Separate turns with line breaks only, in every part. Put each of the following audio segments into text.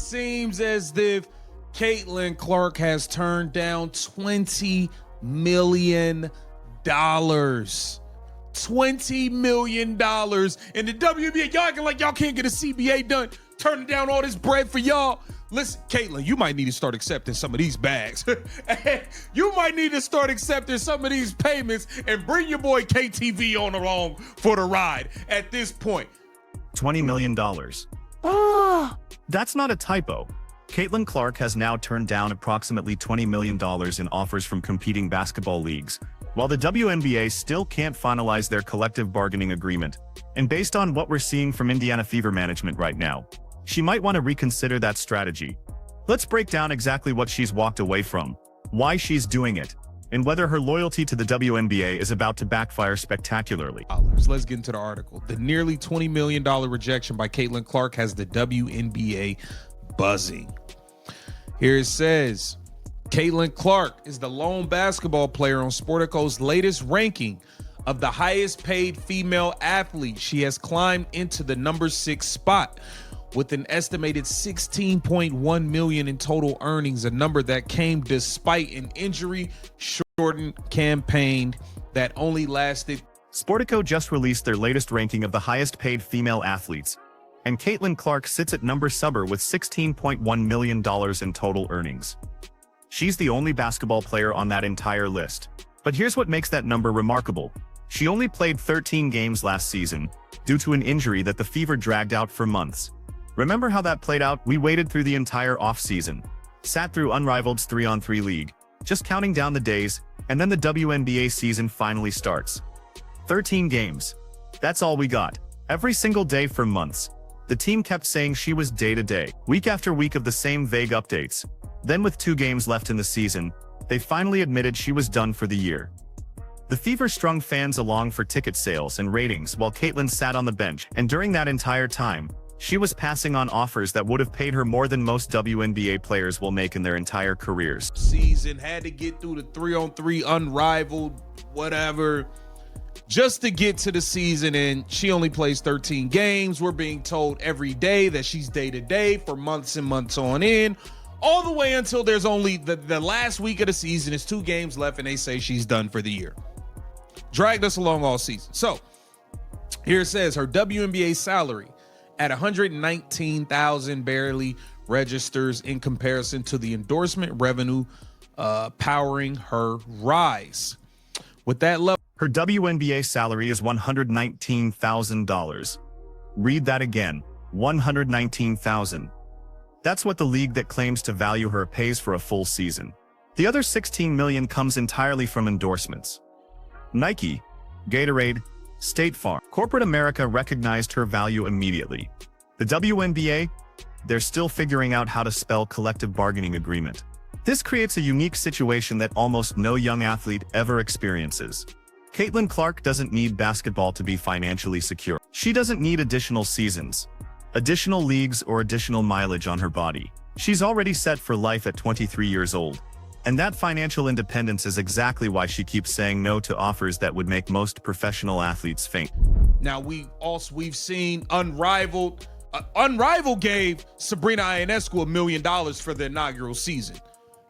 seems as if Caitlin Clark has turned down $20 million. $20 million in the WNBA. Y'all acting like y'all can't get a CBA done, turning down all this bread for y'all. Listen, Caitlin, you might need to start accepting some of these bags. You might need to start accepting some of these payments and bring your boy KTV on along for the ride at this point.
$20 million. That's not a typo. Caitlin Clark has now turned down approximately $20 million in offers from competing basketball leagues, while the WNBA still can't finalize their collective bargaining agreement. And based on what we're seeing from Indiana Fever management right now, she might want to reconsider that strategy. Let's break down exactly what she's walked away from, why she's doing it, and whether her loyalty to the WNBA is about to backfire spectacularly.
Let's get into the article. The nearly $20 million rejection by Caitlin Clark has the WNBA buzzing. Here it says, Caitlin Clark is the lone basketball player on Sportico's latest ranking of the highest paid female athlete. She has climbed into the number 6 spot with an estimated $16.1 million in total earnings, a number that came despite an injury-shortened campaign that only lasted.
Sportico just released their latest ranking of the highest paid female athletes, and Caitlin Clark sits at number 7 with $16.1 million in total earnings. She's the only basketball player on that entire list. But here's what makes that number remarkable. She only played 13 games last season due to an injury that the Fever dragged out for months. Remember how that played out? We waited through the entire offseason, sat through Unrivaled's 3-on-3 league, just counting down the days, and then the WNBA season finally starts. 13 games. That's all we got. Every single day for months. The team kept saying she was day-to-day, week after week of the same vague updates. Then with 2 games left in the season, they finally admitted she was done for the year. The Fever strung fans along for ticket sales and ratings while Caitlin sat on the bench, and during that entire time, she was passing on offers that would have paid her more than most WNBA players will make in their entire careers.
Season had to get through the 3-on-3 Unrivaled, whatever, just to get to the season, and she only plays 13 games. We're being told every day that she's day-to-day for months and months on end, all the way until there's only the last week of the season is 2 games left, and they say she's done for the year. Dragged us along all season. So here it says her WNBA salary at $119,000 barely registers in comparison to the endorsement revenue powering her rise. With that level,
her WNBA salary is $119,000. Read that again, $119,000. That's what the league that claims to value her pays for a full season. The other $16 million comes entirely from endorsements. Nike, Gatorade, State Farm. Corporate America recognized her value immediately. The WNBA, they're still figuring out how to spell collective bargaining agreement. This creates a unique situation that almost no young athlete ever experiences. Caitlin Clark doesn't need basketball to be financially secure. She doesn't need additional seasons, additional leagues, or additional mileage on her body. She's already set for life at 23 years old. And that financial independence is exactly why she keeps saying no to offers that would make most professional athletes faint.
Now we've seen Unrivaled. Unrivaled gave Sabrina Ionescu $1 million for the inaugural season.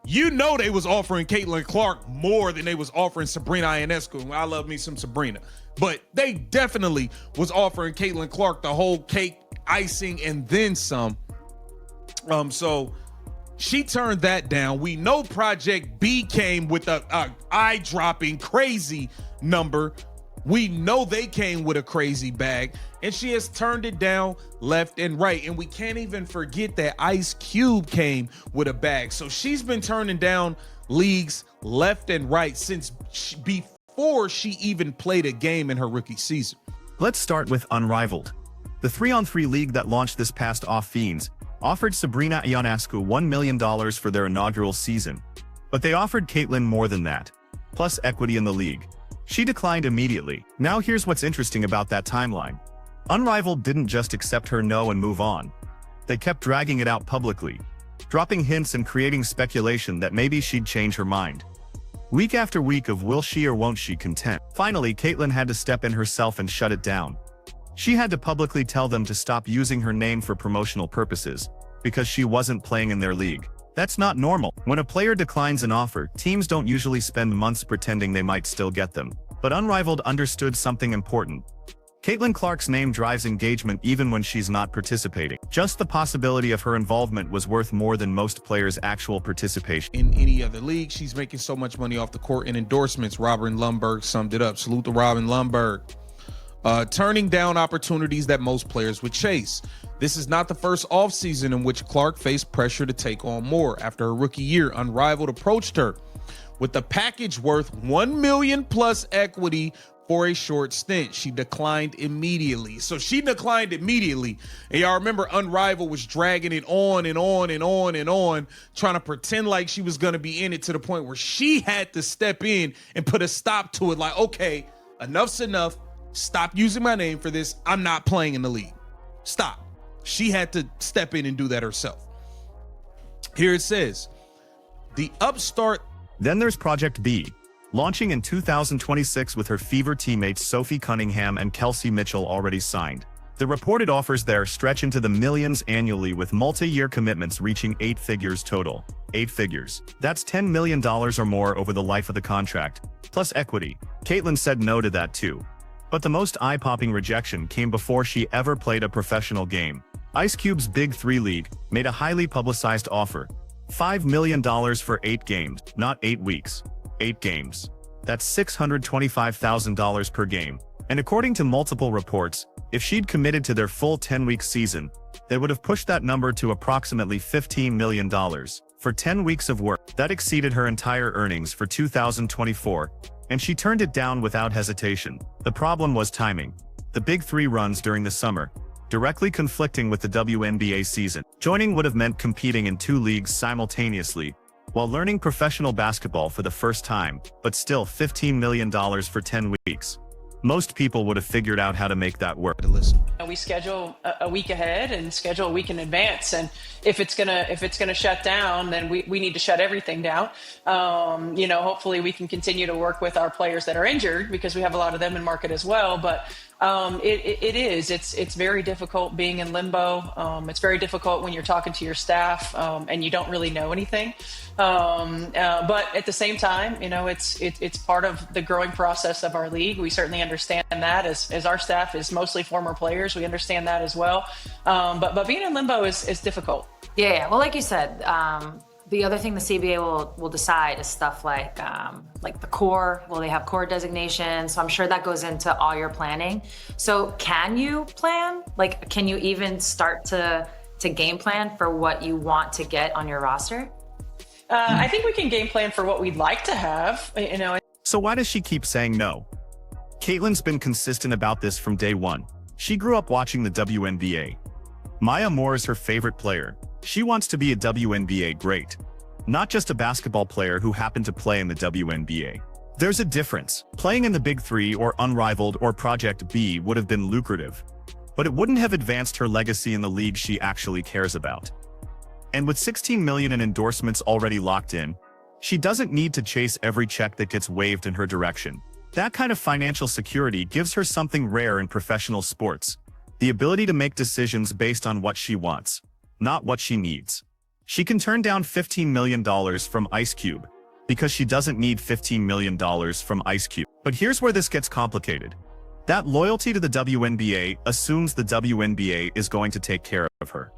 You know they was offering Caitlin Clark more than they was offering Sabrina Ionescu. I love me some Sabrina, but they definitely was offering Caitlin Clark the whole cake, icing, and then some. So she turned that down. We know Project B came with a eye-dropping crazy number. We know they came with a crazy bag, and she has turned it down left and right. And we can't even forget that Ice Cube came with a bag. So she's been turning down leagues left and right since before she even played a game in her rookie season.
Let's start with Unrivaled. The 3-on-3 league that launched this past off-fiends offered Sabrina Ionescu $1 million for their inaugural season. But they offered Caitlin more than that, plus equity in the league. She declined immediately. Now here's what's interesting about that timeline. Unrivaled didn't just accept her no and move on. They kept dragging it out publicly, dropping hints and creating speculation that maybe she'd change her mind. Week after week of will she or won't she content. Finally, Caitlin had to step in herself and shut it down. She had to publicly tell them to stop using her name for promotional purposes, because she wasn't playing in their league. That's not normal. When a player declines an offer, teams don't usually spend months pretending they might still get them. But Unrivaled understood something important. Caitlin Clark's name drives engagement even when she's not participating. Just the possibility of her involvement was worth more than most players' actual participation.
In any other league, she's making so much money off the court in endorsements. Robin Lundberg summed it up. Salute to Robin Lundberg. Turning down opportunities that most players would chase. This is not the first offseason in which Clark faced pressure to take on more. After her rookie year, Unrivaled approached her with a package worth $1 million plus equity for a short stint. She declined immediately. So she declined immediately. And y'all remember Unrivaled was dragging it on and on and on and on, trying to pretend like she was going to be in it to the point where she had to step in and put a stop to it. Like, okay, enough's enough. Stop using my name for this. I'm not playing in the league. Stop. She had to step in and do that herself. Here it says, the upstart.
Then there's Project B, launching in 2026 with her Fever teammates Sophie Cunningham and Kelsey Mitchell already signed. The reported offers there stretch into the millions annually, with multi-year commitments reaching 8 figures total. 8 figures. That's $10 million or more over the life of the contract, plus equity. Caitlin said no to that too. But the most eye-popping rejection came before she ever played a professional game. Ice Cube's Big 3 League made a highly publicized offer. $5 million for 8 games, not 8 weeks. 8 games. That's $625,000 per game. And according to multiple reports, if she'd committed to their full 10-week season, they would have pushed that number to approximately $15 million. For 10 weeks of work, that exceeded her entire earnings for 2024, and she turned it down without hesitation. The problem was timing. The Big 3 runs during the summer, directly conflicting with the WNBA season. Joining would have meant competing in 2 leagues simultaneously, while learning professional basketball for the first time, but still $15 million for 10 weeks. Most people would have figured out how to make that work.
We schedule a week ahead and schedule a week in advance, and if it's gonna shut down, then we need to shut everything down. Hopefully we can continue to work with our players that are injured, because we have a lot of them in market as well. But it's very difficult being in limbo. It's very difficult when you're talking to your staff and you don't really know anything. But at the same time, it's part of the growing process of our league. We certainly understand that as our staff is mostly former players. We understand that as well. But being in limbo is difficult.
Yeah. Well, like you said, the other thing the CBA will decide is stuff like the core. Will they have core designation? So I'm sure that goes into all your planning. So can you plan? Can you even start to game plan for what you want to get on your roster?
I think we can game plan for what we'd like to have.
So why does she keep saying no? Caitlin's been consistent about this from day one. She grew up watching the WNBA. Maya Moore is her favorite player. She wants to be a WNBA great, not just a basketball player who happened to play in the WNBA. There's a difference. Playing in the Big 3 or Unrivaled or Project B would have been lucrative, but it wouldn't have advanced her legacy in the league she actually cares about. And with $16 million in endorsements already locked in, she doesn't need to chase every check that gets waved in her direction. That kind of financial security gives her something rare in professional sports: the ability to make decisions based on what she wants, not what she needs. She can turn down $15 million from Ice Cube because she doesn't need $15 million from Ice Cube. But here's where this gets complicated. That loyalty to the WNBA assumes the WNBA is going to take care of her.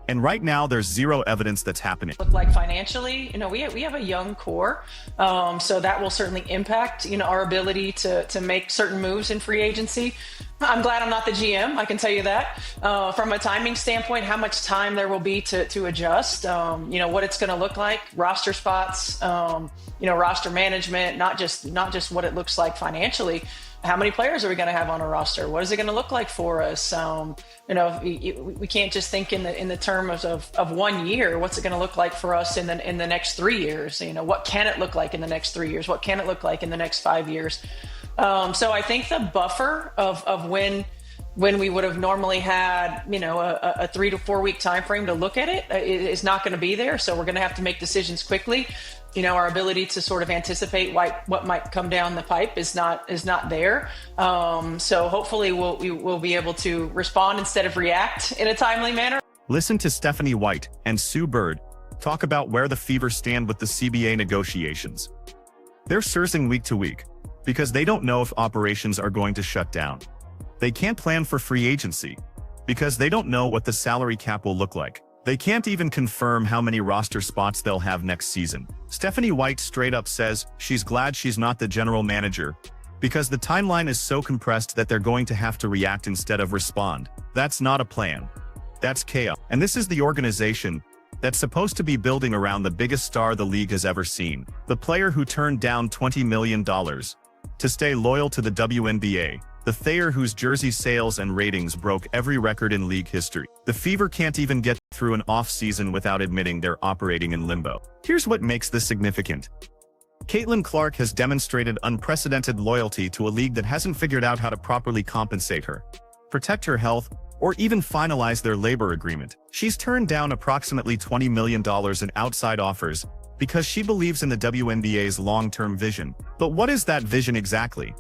And right now, there's zero evidence that's happening.
Look like financially, we have a young core, so that will certainly impact, our ability to make certain moves in free agency. I'm glad I'm not the GM, I can tell you that. From a timing standpoint, how much time there will be to adjust, what it's going to look like, roster spots, roster management, not just what it looks like financially. How many players are we going to have on a roster? What is it going to look like for us? We can't just think in the terms of 1 year. What's it going to look like for us in the next 3 years? What can it look like in the next 3 years? What can it look like in the next 5 years? So I think the buffer of when we would have normally had, a 3 to 4 week time frame to look at it is not going to be there. So we're going to have to make decisions quickly. Our ability to sort of anticipate what might come down the pipe is not there. So hopefully we'll be able to respond instead of react in a timely manner.
Listen to Stephanie White and Sue Bird talk about where the Fever stand with the CBA negotiations. They're sourcing week to week because they don't know if operations are going to shut down. They can't plan for free agency because they don't know what the salary cap will look like. They can't even confirm how many roster spots they'll have next season. Stephanie White straight up says she's glad she's not the general manager because the timeline is so compressed that they're going to have to react instead of respond. That's not a plan. That's chaos. And this is the organization that's supposed to be building around the biggest star the league has ever seen. The player who turned down $20 million to stay loyal to the WNBA. The Thayer whose jersey sales and ratings broke every record in league history. The Fever can't even get through an off-season without admitting they're operating in limbo. Here's what makes this significant. Caitlin Clark has demonstrated unprecedented loyalty to a league that hasn't figured out how to properly compensate her, protect her health, or even finalize their labor agreement. She's turned down approximately $20 million in outside offers because she believes in the WNBA's long-term vision. But what is that vision exactly?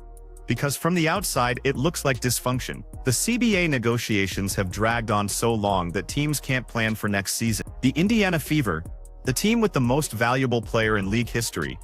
Because from the outside, it looks like dysfunction. The CBA negotiations have dragged on so long that teams can't plan for next season. The Indiana Fever, the team with the most valuable player in league history,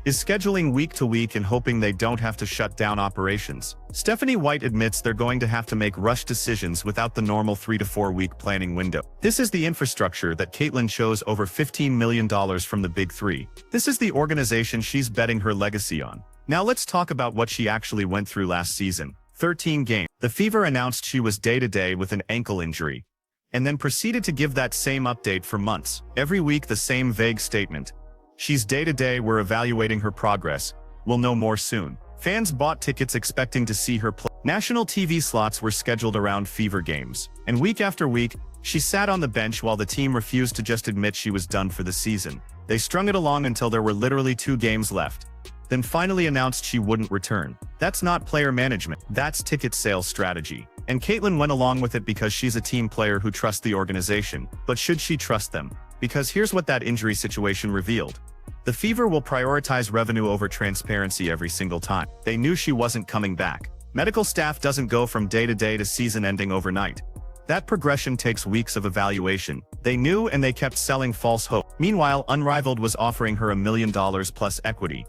is scheduling week to week and hoping they don't have to shut down operations. Stephanie White admits they're going to have to make rush decisions without the normal 3 to 4 week planning window. This is the infrastructure that Caitlin chose over $15 million from the Big Three. This is the organization she's betting her legacy on. Now let's talk about what she actually went through last season. 13 games. The Fever announced she was day-to-day with an ankle injury, and then proceeded to give that same update for months. Every week the same vague statement. She's day-to-day, we're evaluating her progress. We'll know more soon. Fans bought tickets expecting to see her play. National TV slots were scheduled around Fever games. And week after week, she sat on the bench while the team refused to just admit she was done for the season. They strung it along until there were literally 2 games left, then finally announced she wouldn't return. That's not player management. That's ticket sales strategy. And Caitlin went along with it because she's a team player who trusts the organization. But should she trust them? Because here's what that injury situation revealed. The Fever will prioritize revenue over transparency every single time. They knew she wasn't coming back. Medical staff doesn't go from day-to-day to season ending overnight. That progression takes weeks of evaluation. They knew, and they kept selling false hope. Meanwhile, Unrivaled was offering her $1 million plus equity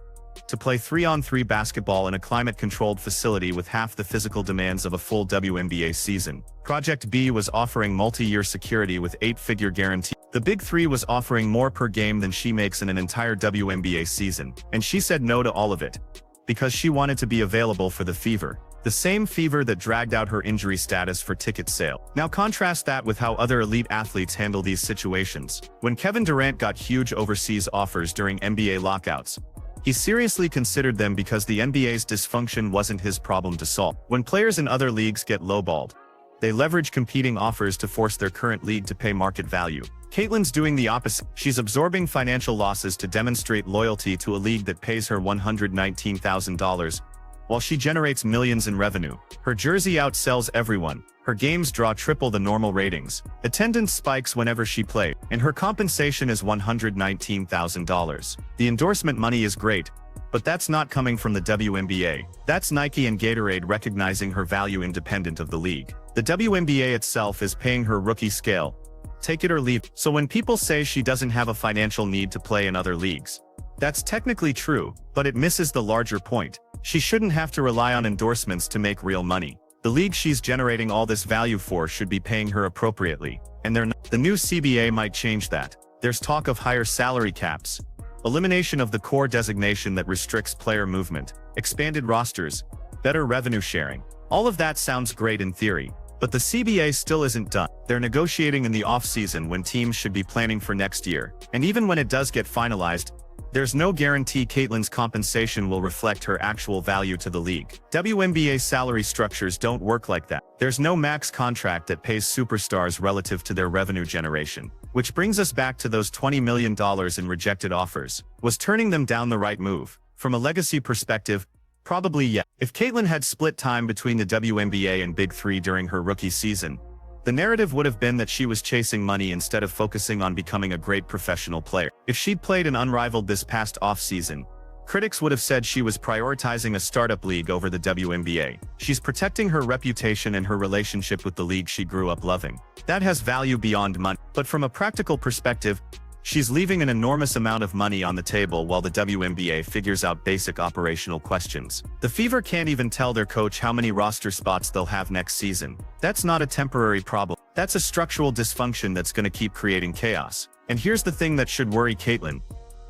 to play 3-on-3 basketball in a climate-controlled facility with half the physical demands of a full WNBA season. Project B was offering multi-year security with 8-figure guarantee. The Big Three was offering more per game than she makes in an entire WNBA season, and she said no to all of it because she wanted to be available for the Fever. The same Fever that dragged out her injury status for ticket sale. Now contrast that with how other elite athletes handle these situations. When Kevin Durant got huge overseas offers during NBA lockouts, he seriously considered them because the NBA's dysfunction wasn't his problem to solve. When players in other leagues get lowballed, they leverage competing offers to force their current league to pay market value. Caitlin's doing the opposite. She's absorbing financial losses to demonstrate loyalty to a league that pays her $119,000, while she generates millions in revenue. Her jersey outsells everyone. Her games draw triple the normal ratings. Attendance spikes whenever she plays, and her compensation is $119,000. The endorsement money is great, but that's not coming from the WNBA. That's Nike and Gatorade recognizing her value independent of the league. The WNBA itself is paying her rookie scale. Take it or leave. So when people say she doesn't have a financial need to play in other leagues, that's technically true, but it misses the larger point. She shouldn't have to rely on endorsements to make real money. The league she's generating all this value for should be paying her appropriately, and they're not. The new CBA might change that. There's talk of higher salary caps, elimination of the core designation that restricts player movement, expanded rosters, better revenue sharing. All of that sounds great in theory, but the CBA still isn't done. They're negotiating in the off-season when teams should be planning for next year, and even when it does get finalized, there's no guarantee Caitlin's compensation will reflect her actual value to the league. WNBA salary structures don't work like that. There's no max contract that pays superstars relative to their revenue generation. Which brings us back to those $20 million in rejected offers. Was turning them down the right move? From a legacy perspective, probably yes. If Caitlin had split time between the WNBA and Big Three during her rookie season, the narrative would have been that she was chasing money instead of focusing on becoming a great professional player. If she'd played in Unrivaled this past off-season, Critics would have said she was prioritizing a startup league over the WNBA. She's protecting her reputation and her relationship with the league she grew up loving. That has value beyond money. But from a practical perspective, she's leaving an enormous amount of money on the table while the WNBA figures out basic operational questions. The Fever can't even tell their coach how many roster spots they'll have next season. That's not a temporary problem. That's a structural dysfunction that's going to keep creating chaos. And here's the thing that should worry Caitlin.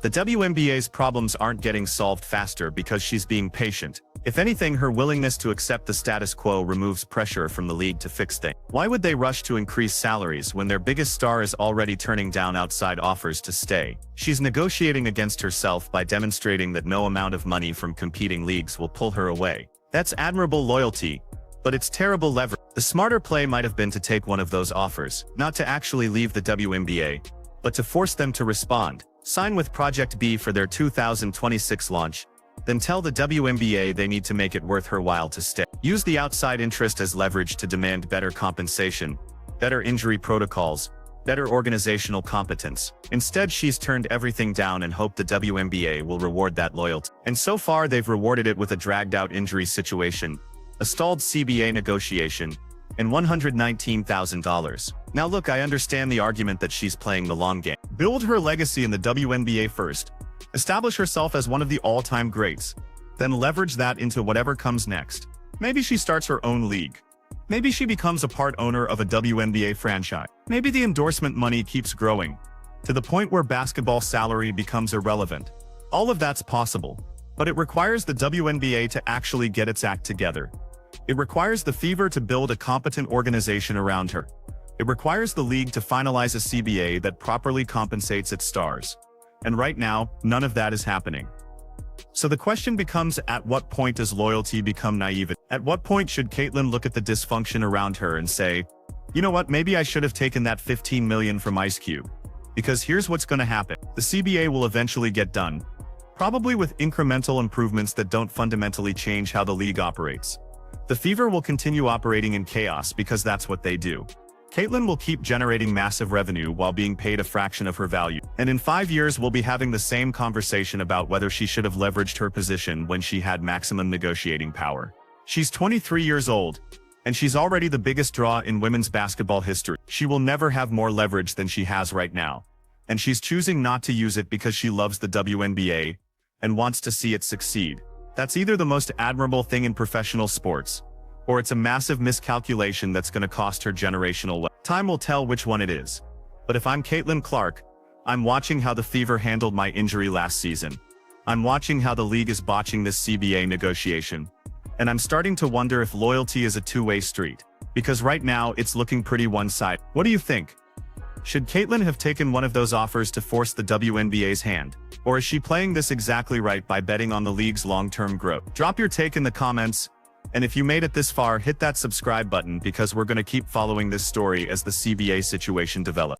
The WNBA's problems aren't getting solved faster because she's being patient. If anything, her willingness to accept the status quo removes pressure from the league to fix things. Why would they rush to increase salaries when their biggest star is already turning down outside offers to stay? She's negotiating against herself by demonstrating that no amount of money from competing leagues will pull her away. That's admirable loyalty, but it's terrible leverage. The smarter play might have been to take one of those offers, not to actually leave the WNBA, but to force them to respond. Sign with Project B for their 2026 launch, then tell the WNBA they need to make it worth her while to stay. Use the outside interest as leverage to demand better compensation, better injury protocols, better organizational competence. Instead, she's turned everything down and hoped the WNBA will reward that loyalty. And so far, they've rewarded it with a dragged-out injury situation, a stalled CBA negotiation, and $119,000. Now look, I understand the argument that she's playing the long game. Build her legacy in the WNBA first. Establish herself as one of the all-time greats. Then leverage that into whatever comes next. Maybe she starts her own league. Maybe she becomes a part owner of a WNBA franchise. Maybe the endorsement money keeps growing, to the point where basketball salary becomes irrelevant. All of that's possible, but it requires the WNBA to actually get its act together. It requires the Fever to build a competent organization around her. It requires the league to finalize a CBA that properly compensates its stars. And right now, none of that is happening. So the question becomes, at what point does loyalty become naive? At what point should Caitlin look at the dysfunction around her and say, you know what, maybe I should have taken that $15 million from Ice Cube? Because here's what's going to happen. The CBA will eventually get done, probably with incremental improvements that don't fundamentally change how the league operates. The Fever will continue operating in chaos because that's what they do. Caitlin will keep generating massive revenue while being paid a fraction of her value. And in 5 years, we'll be having the same conversation about whether she should have leveraged her position when she had maximum negotiating power. She's 23 years old, and she's already the biggest draw in women's basketball history. She will never have more leverage than she has right now. And she's choosing not to use it because she loves the WNBA and wants to see it succeed. That's either the most admirable thing in professional sports, or it's a massive miscalculation that's going to cost her generational wealth. Time will tell which one it is. But if I'm Caitlin Clark, I'm watching how the Fever handled my injury last season. I'm watching how the league is botching this CBA negotiation. And I'm starting to wonder if loyalty is a two-way street. Because right now, it's looking pretty one-sided. What do you think? Should Caitlin have taken one of those offers to force the WNBA's hand? Or is she playing this exactly right by betting on the league's long-term growth? Drop your take in the comments. And if you made it this far, hit that subscribe button because we're going to keep following this story as the CBA situation develops.